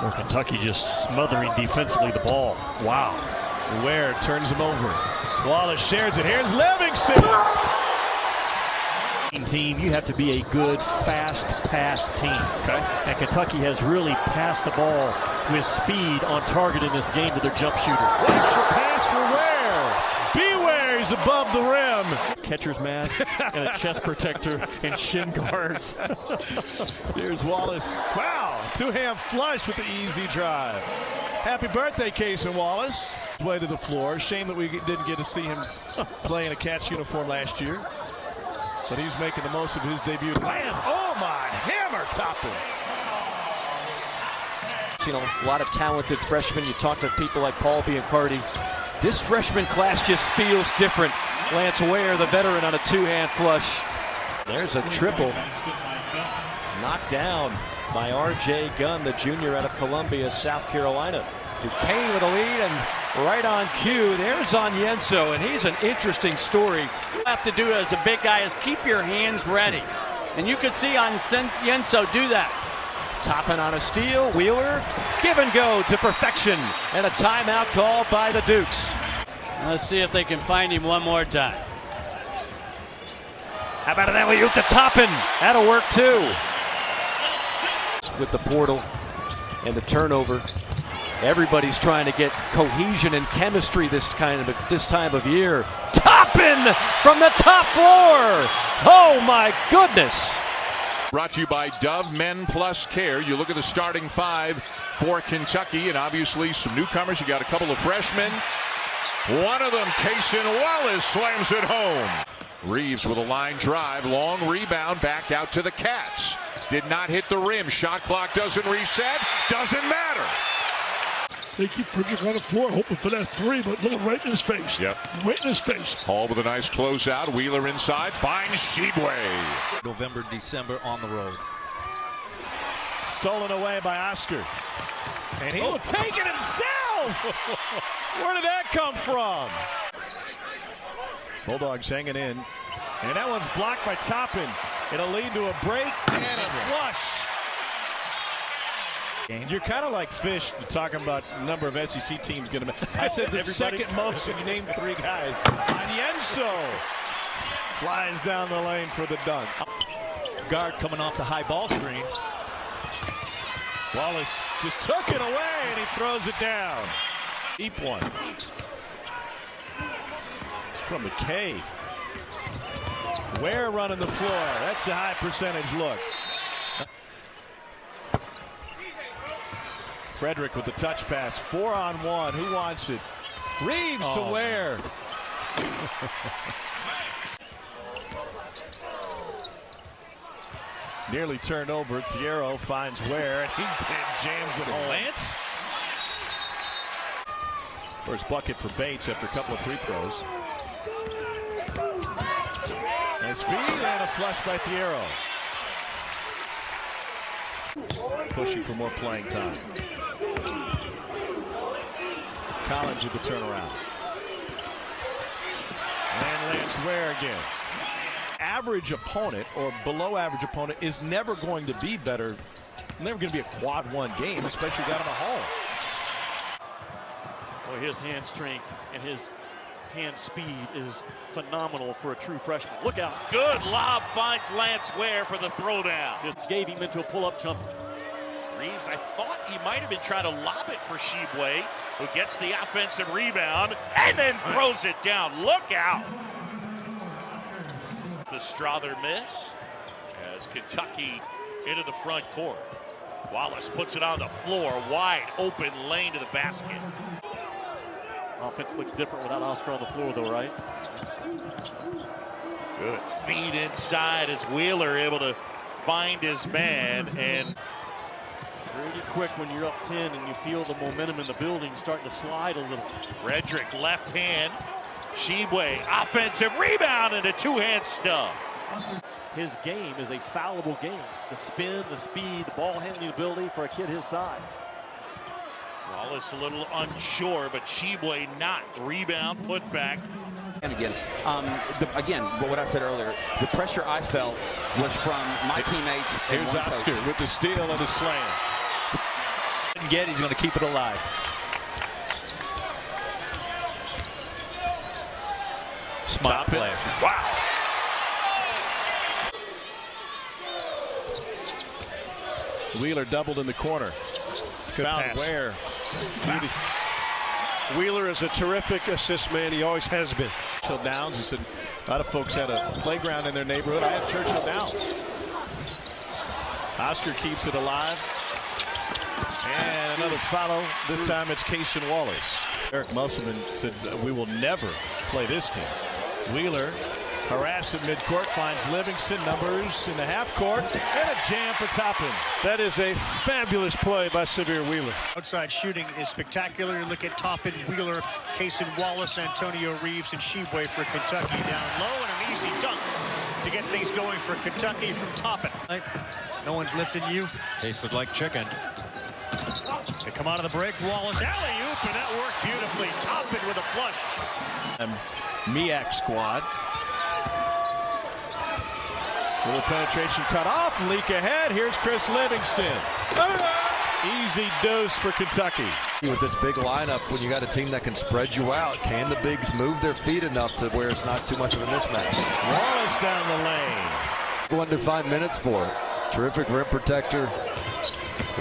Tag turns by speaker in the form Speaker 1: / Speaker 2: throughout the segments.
Speaker 1: Well, Kentucky just smothering defensively the ball. Wow.
Speaker 2: Ware turns him over. Wallace shares it. Here's Livingston.
Speaker 1: Team, you have to be a good, fast pass team.
Speaker 2: Okay.
Speaker 1: And Kentucky has really passed the ball with speed on target in this game with their jump shooters.
Speaker 2: Extra pass for Ware. Beware, he's above the rim.
Speaker 1: Catcher's mask and a chest protector and shin guards.
Speaker 2: Here's Wallace. Wow, two-hand flush with the easy drive. Happy birthday, Casey Wallace. Way to the floor. Shame that we didn't get to see him play in a Cats uniform last year. But he's making the most of his debut. Bam! Oh my, hammer topping.
Speaker 3: You know, a lot of talented freshmen. You talk to people like Paul Biancardi. This freshman class just feels different. Lance Ware, the veteran, on a two-hand flush. There's a triple. Knocked down by R.J. Gunn, the junior out of Columbia, South Carolina. Duquesne with a lead, and right on cue, there's Onyenso, and he's an interesting story.
Speaker 4: What you have to do as a big guy is keep your hands ready. And you could see Onyenso do that.
Speaker 3: Toppin on a steal, Wheeler, give and go to perfection, and a timeout call by the Dukes.
Speaker 4: Let's see if they can find him one more time.
Speaker 3: How about that? We to Toppin. That'll work too. With the portal and the turnover, everybody's trying to get cohesion and chemistry this time of year. Toppin from the top floor. Oh my goodness.
Speaker 5: Brought to you by Dove Men Plus Care. You look at the starting five for Kentucky, and obviously some newcomers. You got a couple of freshmen. One of them, Casey Wallace, slams it home. Reeves with a line drive, long rebound, back out to the Cats. Did not hit the rim. Shot clock doesn't reset. Doesn't matter.
Speaker 6: They keep Frederick on the floor, hoping for that three, but look right in his face.
Speaker 5: Yep.
Speaker 6: Right in his face.
Speaker 5: Hall with a nice closeout. Wheeler inside. Finds Shebue.
Speaker 7: November, December on the road.
Speaker 2: Stolen away by Oscar. And he will take it himself. Where did that come from? Bulldogs hanging in. And that one's blocked by Toppin. It'll lead to a break and a flush. You're kind of like Fish talking about number of SEC teams going to. I said the second most, and you named three guys. Onyenso flies down the lane for the dunk.
Speaker 1: Guard coming off the high ball screen.
Speaker 2: Wallace just took it away, and he throws it down. Deep one. From the K. Ware running the floor. That's a high percentage look. Frederick with the touch pass. 4-on-1. Who wants it? Reeves to Ware. Nearly turned over. Thiero finds Ware, and he jams it home.
Speaker 1: Lance.
Speaker 2: First bucket for Bates after a couple of free throws. Nice feed and a flush by Thiero. Pushing for more playing time. Collins with the turnaround. And Lance Ware again. Average opponent or below average opponent is never going to be better. Never going to be a quad one game, especially got him at home.
Speaker 1: Well, his hand strength and his hand speed is phenomenal for a true freshman. Look out.
Speaker 8: Good lob finds Lance Ware for the throwdown.
Speaker 1: Just gave him into a pull-up jumper.
Speaker 8: Reeves, I thought he might have been trying to lob it for Shebue, who gets the offensive rebound and then throws it down. Look out. The Strother miss as Kentucky into the front court. Wallace puts it on the floor, wide open lane to the basket.
Speaker 1: Offense looks different without Oscar on the floor, though, right?
Speaker 8: Good feed inside as Wheeler able to find his man, and
Speaker 1: pretty quick when you're up 10 and you feel the momentum in the building starting to slide a little.
Speaker 8: Frederick left hand. Shebue offensive rebound and a two-hand stub.
Speaker 1: His game is a fallible game. The spin, the speed, the ball handling ability for a kid his size.
Speaker 8: Wallace a little unsure, but Shebue not. Rebound, put back.
Speaker 9: And again, what I said earlier, the pressure I felt was from my teammates.
Speaker 2: Here's Oscar with the steal and the slam.
Speaker 7: can get, he's going to keep it alive. Smart play.
Speaker 8: Wow.
Speaker 2: Wheeler doubled in the corner. Good pass. Where?
Speaker 6: Wheeler is a terrific assist man. He always has been.
Speaker 2: Churchill Downs. He said a lot of folks had a playground in their neighborhood. I have Churchill Downs. Oscar keeps it alive. And another follow. This time it's Cason Wallace. Eric Musselman said we will never play this team. Wheeler harassed at midcourt, finds Livingston, numbers in the half court, and a jam for Toppin.
Speaker 6: That is a fabulous play by Severe Wheeler.
Speaker 10: Outside shooting is spectacular. Look at Toppin, Wheeler, Cason Wallace, Antonio Reeves, and Sheboy for Kentucky down low, and an easy dunk to get things going for Kentucky from Toppin. No one's lifting you.
Speaker 7: Tasted like chicken.
Speaker 10: They come out of the break. Wallace alley-oop, and that worked beautifully. Toppin with a flush.
Speaker 2: MEAC squad. Little penetration cut off. Leak ahead. Here's Chris Livingston. Easy dose for Kentucky.
Speaker 3: With this big lineup, when you got a team that can spread you out, can the bigs move their feet enough to where it's not too much of a mismatch?
Speaker 2: Wallace down the lane.
Speaker 3: Going to find minutes for it. Terrific rim protector.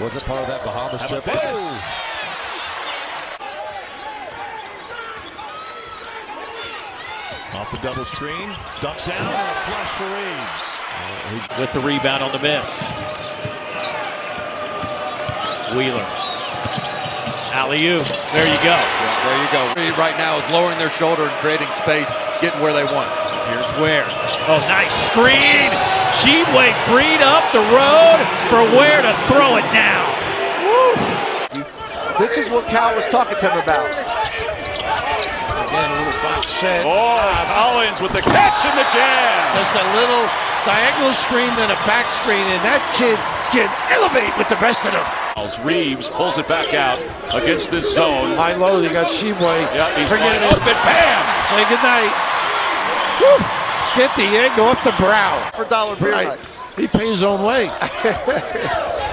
Speaker 3: Wasn't part of that Bahamas trip.
Speaker 2: Off the double screen. Dunk down and a flush for Reeves.
Speaker 7: With the rebound on the miss. Wheeler. Alley-oop. There you go.
Speaker 3: Yeah, there you go. Right now is lowering their shoulder and creating space, getting where they want.
Speaker 7: Here's Ware. Oh, nice screen. Sheboy freed up the road for Ware to throw it down.
Speaker 11: Woo. This is what Cal was talking to him about.
Speaker 6: Again, a little box set.
Speaker 8: Oh, Collins with the catch and the jam.
Speaker 6: Just a little diagonal screen, then a back screen, and that kid can elevate with the rest of them.
Speaker 8: Reeves pulls it back out against this zone.
Speaker 6: High low, they got Sheboy.
Speaker 8: Yeah, he's
Speaker 6: forget it.
Speaker 8: open. Bam!
Speaker 6: Say goodnight. Woo. Get the egg, go up the brow.
Speaker 11: For dollar beer night.
Speaker 6: He pays his own way.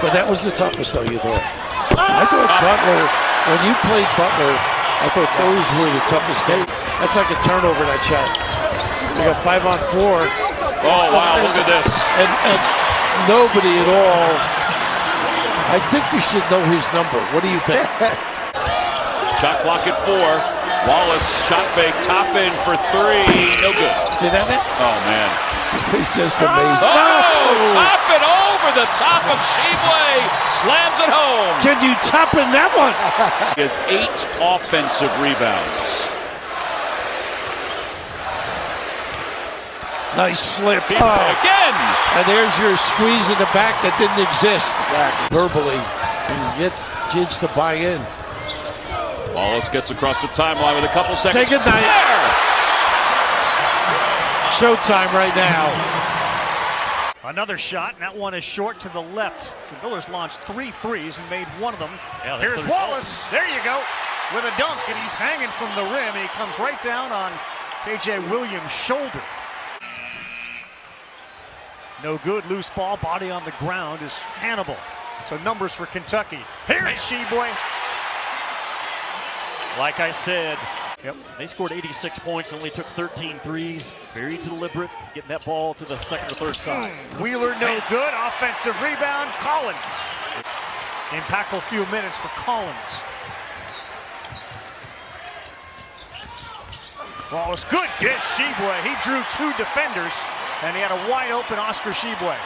Speaker 6: But that was the toughest, though, you thought. I thought Butler, when you played Butler, I thought those were the toughest game. That's like a turnover, that shot. We got 5 on 4.
Speaker 8: Oh, wow, look at this.
Speaker 6: And nobody at all. I think we should know his number. What do you think?
Speaker 8: Shot clock at 4. Wallace shot fake, Toppin for 3. No good.
Speaker 6: See that?
Speaker 8: Oh, man.
Speaker 6: He's just amazing.
Speaker 8: Oh, Toppin over the top of Sheboy. Slams it home.
Speaker 6: Can you Toppin that one?
Speaker 8: He has 8 offensive rebounds.
Speaker 6: Nice slip.
Speaker 8: Again.
Speaker 6: And there's your squeeze in the back that didn't exist. Verbally. And you get kids to buy in.
Speaker 8: Wallace gets across the timeline with a couple seconds.
Speaker 6: Say goodnight. Showtime right now. Another shot, and that one is short to the left. So Miller's launched 3 threes and made one of them. Yeah, here's Wallace. There you go. With a dunk, and he's hanging from the rim. He comes right down on KJ Williams' shoulder. No good. Loose ball. Body on the ground is Hannibal. So numbers for Kentucky. Here's Sheboy. Like I said,
Speaker 1: they scored 86 points, only took 13 threes. Very deliberate, getting that ball to the second or third side.
Speaker 10: Wheeler no good. Offensive rebound. Collins. Impactful few minutes for Collins. Wallace, good dish, Sheboy. He drew 2 defenders, and he had a wide open Oscar Sheboy.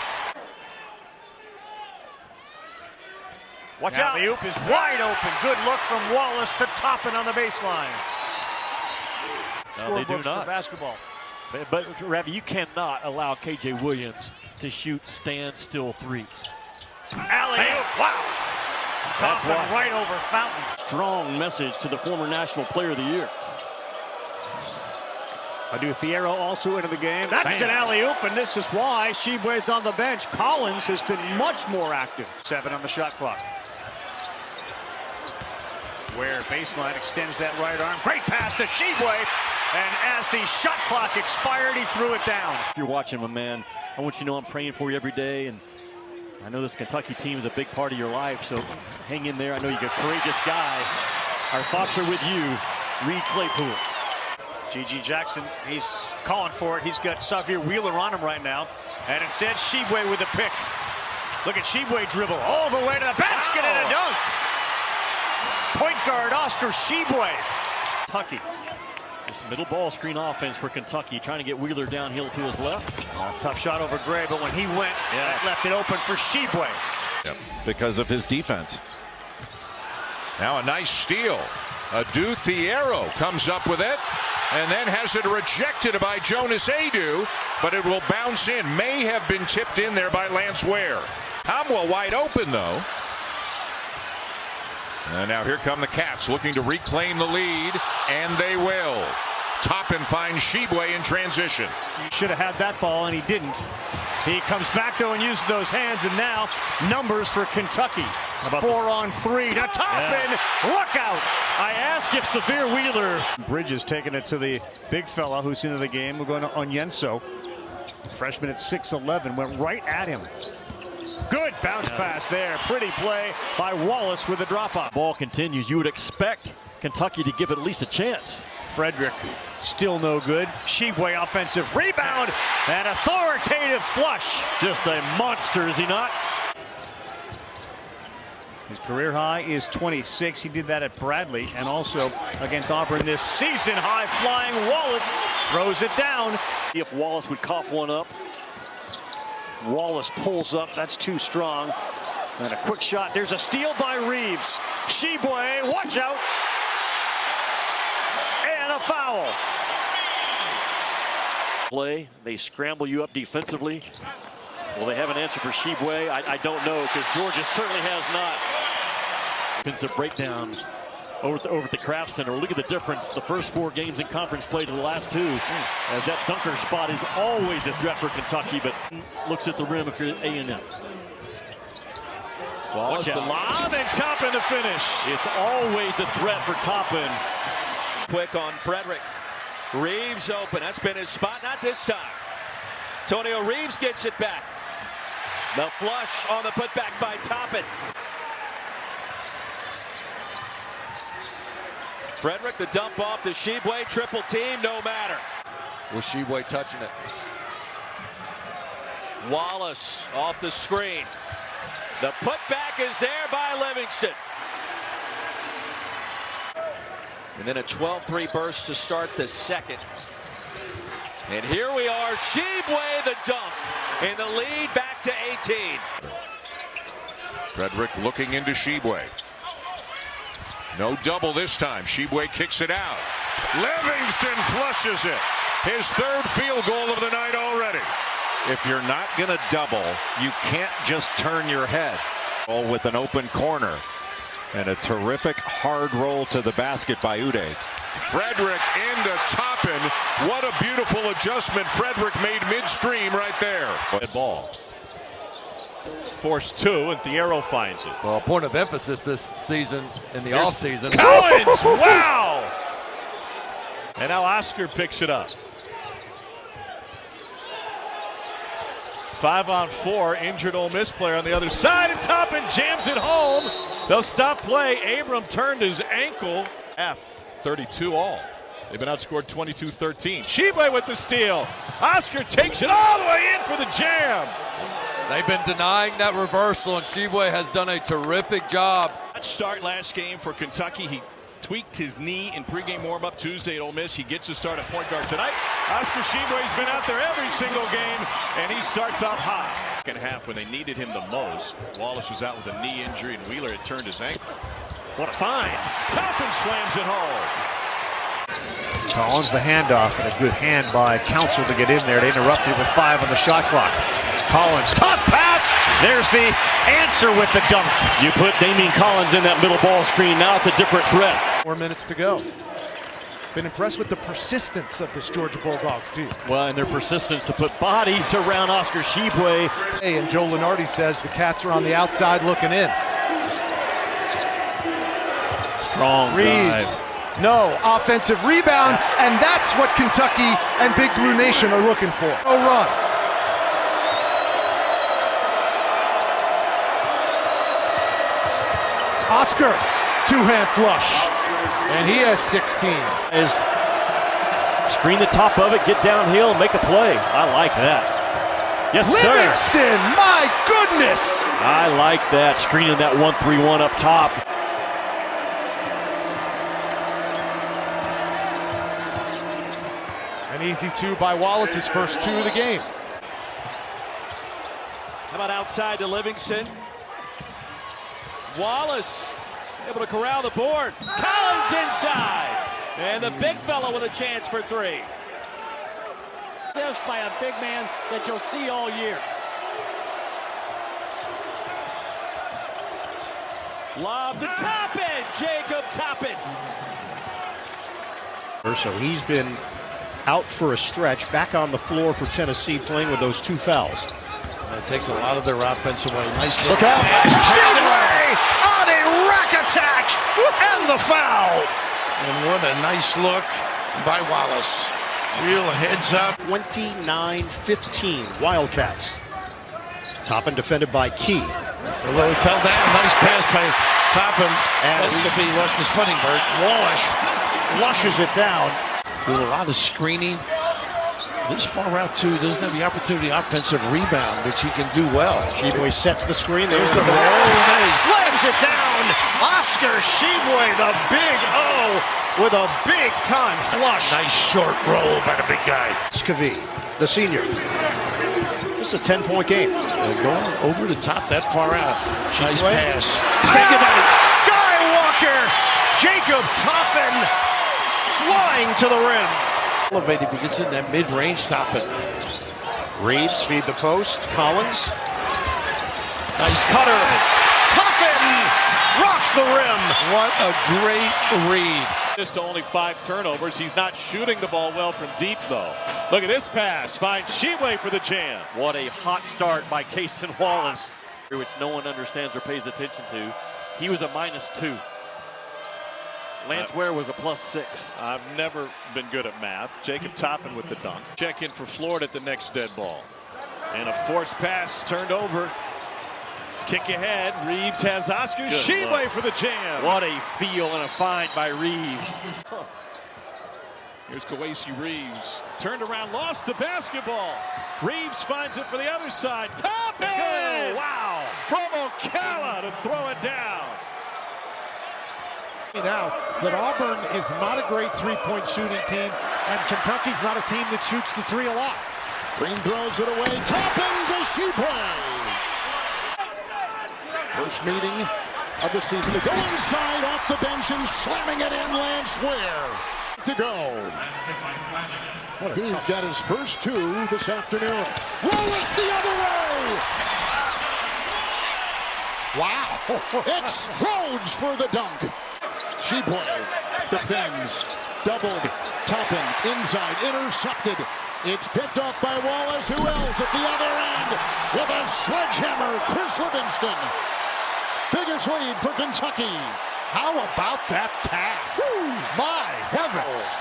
Speaker 10: Watch out. The oop is wide open. Good look from Wallace to Toppin on the baseline.
Speaker 1: No, they do not.
Speaker 10: For basketball.
Speaker 1: But Ravi, you cannot allow KJ Williams to shoot standstill threes.
Speaker 10: Alley-oop. Wow. Toppin right over Fountain.
Speaker 1: Strong message to the former National Player of the Year.
Speaker 10: Adu Fierro also into the game. That's an alley-oop, and this is why Sheboy's on the bench. Collins has been much more active. 7 on the shot clock. Where baseline extends that right arm. Great pass to Sheboy. And as the shot clock expired, he threw it down.
Speaker 1: If you're watching, my man, I want you to know I'm praying for you every day. And I know this Kentucky team is a big part of your life, so hang in there. I know you're a courageous guy. Our thoughts are with you, Reed Claypool.
Speaker 10: G.G. Jackson, he's calling for it. He's got Xavier Wheeler on him right now. And instead, Shibwe with a pick. Look at Shibwe dribble all the way to the basket and a dunk. Point guard Oscar Shibwe.
Speaker 1: Kentucky. This middle ball screen offense for Kentucky, trying to get Wheeler downhill to his left.
Speaker 10: Tough shot over Gray, but when he went, that left it open for Shibwe.
Speaker 5: Yep.
Speaker 2: Because of his defense.
Speaker 5: Now a nice steal. Adu Thiero comes up with it and then has it rejected by Jonas Adu, but it will bounce in. May have been tipped in there by Lance Ware. Comwell wide open though. And now here come the Cats looking to reclaim the lead, and they will. Toppin finds Shibwe in transition.
Speaker 10: He should have had that ball, and he didn't. He comes back, though, and uses those hands, and now numbers for Kentucky. 4-on-3 to Toppin. Look out! I ask if Xavier Wheeler. Bridges taking it to the big fella who's into the game. We're going to Onyenso. Freshman at 6'11", went right at him. Good bounce pass there. Pretty play by Wallace with the drop-off.
Speaker 1: Ball continues. You would expect Kentucky to give it at least a chance.
Speaker 10: Frederick still no good. Shibwe offensive rebound and authoritative flush.
Speaker 1: Just a monster, is he not?
Speaker 10: His career high is 26. He did that at Bradley and also against Auburn this season. High flying Wallace throws it down.
Speaker 1: If Wallace would cough one up. Wallace pulls up. That's too strong. And a quick shot. There's a steal by Reeves. Shibwe, watch out. And a foul. Play. They scramble you up defensively. Will they have an answer for Shibwe? I don't know, because Georgia certainly has not. Defensive breakdowns over at the Kraft Center. Look at the difference. The first 4 games in conference play to the last 2. As that dunker spot is always a threat for Kentucky, but looks at the rim if you're A&M.
Speaker 2: Wallace the lob and Toppin to finish.
Speaker 1: It's always a threat for Toppin.
Speaker 3: Quick on Frederick. Reeves open. That's been his spot. Not this time. Antonio Reeves gets it back. The flush on the putback by Toppin. Frederick, the dump off to Shibwe. Triple team, no matter.
Speaker 11: Was Shibwe touching it?
Speaker 3: Wallace off the screen. The putback is there by Livingston. And then a 12-3 burst to start the second. And here we are, Shibwe the dunk. And the lead back to 18.
Speaker 5: Frederick looking into Shibwe. No double this time. Shibwe kicks it out. Livingston flushes it. His 3rd field goal of the night already.
Speaker 12: If you're not going to double, you can't just turn your head. With an open corner. And a terrific hard roll to the basket by Uday.
Speaker 5: Frederick into Toppin. What a beautiful adjustment Frederick made midstream right there.
Speaker 2: Good ball. Force 2, and Thiero finds it.
Speaker 11: Well, a point of emphasis this season in the offseason.
Speaker 2: Collins, wow! And now Oscar picks it up. 5-on-4, injured Ole Miss player on the other side, and Toppin jams it home. They'll stop play. Abram turned his ankle. 32 all. They've been outscored 22-13. Shibwe with the steal. Oscar takes it all the way in for the jam.
Speaker 11: They've been denying that reversal, and Shibwe has done a terrific job.
Speaker 2: Start last game for Kentucky. He tweaked his knee in pregame warm-up Tuesday at Ole Miss. He gets to start at point guard tonight. Oscar Shibwe's been out there every single game, and he starts off high. Second half when they needed him the most. Wallace was out with a knee injury, and Wheeler had turned his ankle.
Speaker 1: What a find.
Speaker 2: Toppin slams it home.
Speaker 10: Collins the handoff, and a good hand by Council to get in there to interrupt it with 5 on the shot clock. Collins, tough pass. There's the answer with the dunk.
Speaker 1: You put Damian Collins in that middle ball screen. Now it's a different threat.
Speaker 13: 4 minutes to go. Been impressed with the persistence of this Georgia Bulldogs team.
Speaker 1: Well, and their persistence to put bodies around Oscar Shibwe.
Speaker 13: Hey, and Joe Lenardi says the Cats are on the outside looking in.
Speaker 1: Strong
Speaker 13: Reeves.
Speaker 1: drive.
Speaker 13: No, offensive rebound, and that's what Kentucky and Big Blue Nation are looking for. No run. Oscar, two-hand flush, and he has 16.
Speaker 1: Is screen the top of it, get downhill, make a play. I like that. Yes, sir.
Speaker 13: Livingston, my goodness!
Speaker 1: I like that, screening that 1-3-1 up top.
Speaker 13: An easy two by Wallace, his first two of the game.
Speaker 3: How about outside to Livingston? Wallace able to corral the board. Collins inside. And the big fella with a chance for three.
Speaker 4: This by a big man that you'll see all year.
Speaker 3: Lob to Toppin. Jacob Toppin.
Speaker 14: So he's been out for a stretch, back on the floor for Tennessee, playing with those two fouls.
Speaker 11: That takes a lot of their offense away. Nice
Speaker 14: look out. Shibway on a rack attack and the foul.
Speaker 11: And what a nice look by Wallace. Real heads up.
Speaker 14: 29-15 Wildcats. Toppin defended by Key.
Speaker 11: Although he fell down, nice pass by Toppin. That's going to be lost his footing, Bert.
Speaker 14: Wallace flushes it down.
Speaker 11: Doing a lot of screening. This far out, too, doesn't have the opportunity offensive rebound, which he can do well.
Speaker 14: Shibway sets the screen. There's the ball. Slams it down. Oscar Shibway, the big O, with a big-time flush.
Speaker 11: Nice short roll by the big guy.
Speaker 14: Scavee, the senior. This is a 10-point game.
Speaker 11: Going over the top that far out. Nice pass.
Speaker 14: Second Skywalker. Jacob Toppin flying to the rim.
Speaker 11: Elevated if he gets in that mid-range, Toppin.
Speaker 14: Reeves feed the post. Collins.
Speaker 11: Nice cutter.
Speaker 14: Toppin rocks the rim.
Speaker 11: What a great read.
Speaker 2: Just only 5 turnovers. He's not shooting the ball well from deep, though. Look at this pass. Finds Shibway for the jam.
Speaker 1: What a hot start by Cason Wallace, which no one understands or pays attention to. He was a -2. Lance Ware was a +6.
Speaker 2: I've never been good at math. Jacob Toppin with the dunk. Check in for Florida at the next dead ball. And a forced pass turned over. Kick ahead. Reeves has Oscar Shibway for the jam.
Speaker 1: What a feel and a find by Reeves.
Speaker 2: Here's Kawasi Reeves. Turned around, lost the basketball. Reeves finds it for the other side. Toppin!
Speaker 1: Oh, wow.
Speaker 2: From Ocala to throw it down.
Speaker 15: Now that Auburn is not a great three-point shooting team, and Kentucky's not a team that shoots the three a lot.
Speaker 11: Green throws it away. Toppin to Shibway. First meeting of the season. They go inside off the bench and slamming it in. Lance Ware to go. He's got his first 2 this afternoon. Wallace the other way. Wow. Explodes for the dunk. Shibway defends. Doubled. Toppin inside. Intercepted. It's picked off by Wallace. Who else at the other end? With a sledgehammer. Chris Livingston. Biggest lead for Kentucky.
Speaker 13: How about that pass?
Speaker 11: Woo.
Speaker 13: My heavens.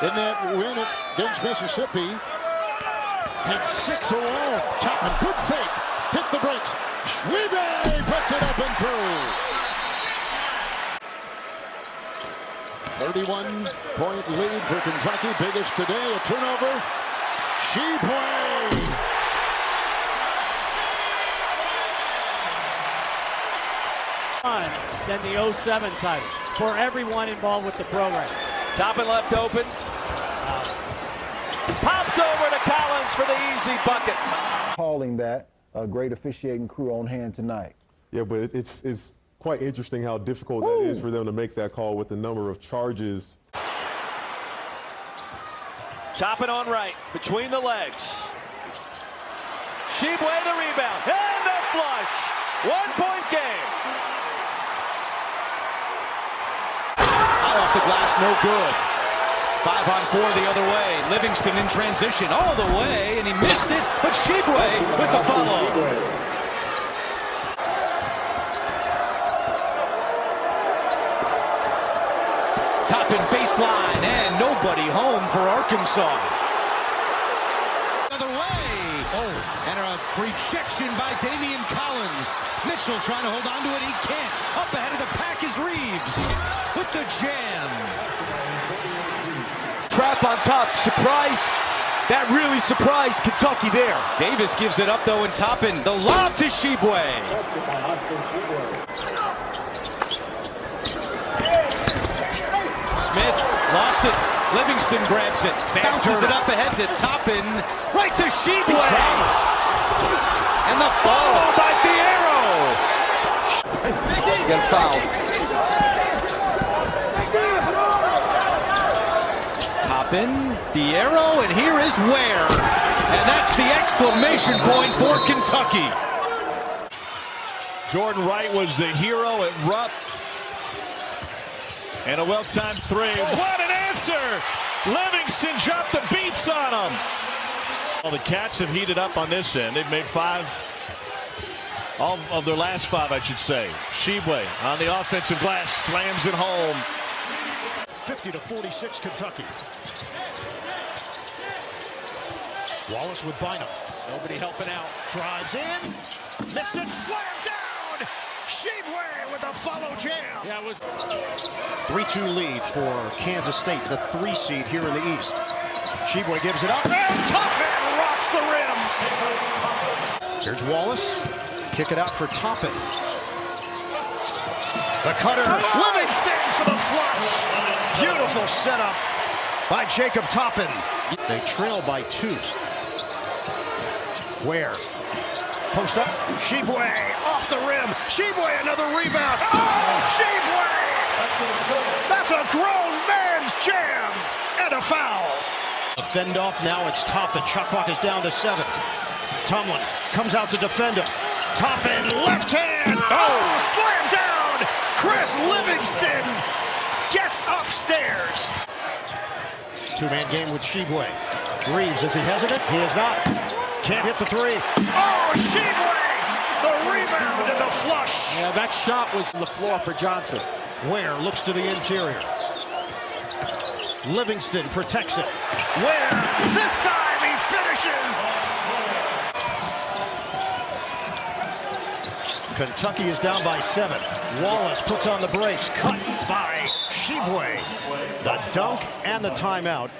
Speaker 11: In that win against Mississippi, had 6 overall. Toppin, good fake. Hit the brakes. Shibway puts it up and through. 31-point lead for Kentucky. Biggest today. A turnover. Shibway.
Speaker 4: Than the 07 title for everyone involved with the program.
Speaker 3: Toppin left open. Pops over to Collins for the easy bucket.
Speaker 16: Calling that a great officiating crew on hand tonight.
Speaker 17: Yeah, but it's quite interesting how difficult that is for them to make that call with the number of charges.
Speaker 3: Toppin on right, between the legs. Shibway the rebound, and the flush. 1-point game.
Speaker 18: Off the glass, no good. 5-on-4 the other way. Livingston in transition all the way, and he missed it, but Shibway with the follow. Toppin baseline, and nobody home for Arkansas. Other way. And a rejection by Damian Collins. Mitchell trying to hold on to it. He can't. Up ahead of the pack is Reeves with the jam. Trap on top, surprised. That really surprised Kentucky there. Davis gives it up though, and Toppin, the lob to Shibwe. Smith lost it. Livingston grabs it, bounces it up ahead to Toppin, right to Shibwe. And the follow by Fierro. Got a foul. Toppin, Fierro, and here is Ware. And that's the exclamation point for Kentucky.
Speaker 2: Jordan Wright was the hero at Rupp. And a well-timed three. What an answer! Livingston dropped the beats on him. Well, the Cats have heated up on this end. They've made 5, all of their last 5, I should say. Shibwe on the offensive glass, slams it home.
Speaker 14: 50-46 Kentucky. Wallace with Bynum.
Speaker 6: Nobody helping out.
Speaker 14: Drives in. Missed it. Slammed down. Shibwe with a follow jam.
Speaker 6: Yeah, it was
Speaker 14: 3-2 lead for Kansas State, the 3 seed here in the East. Shibwe gives it up. And Toppin rocks the rim. Here's Wallace. Kick it out for Toppin. The cutter. Livingston for the flush. Beautiful setup by Jacob Toppin. They trail by 2. Ware. Post up. Shibwe off the rim. Shibwe another rebound. Oh, Shibwe! That's a grown man's jam and a foul. A fend off. Now it's Toppin. Shot clock is down to 7. Tomlin comes out to defend him. Toppin left hand. Oh, slam down. Chris Livingston gets upstairs. 2-man game with Shibwe. Reeves, is he hesitant? He is not. Can't hit the 3. Oh, Shibwe! The rebound and the flush.
Speaker 6: yeah, that shot was on the floor for Johnson.
Speaker 14: Ware looks to the interior. Livingston protects it. Ware, this time he finishes. Kentucky is down by 7. Wallace puts on the brakes. Cut by Shibwe. The dunk and the timeout.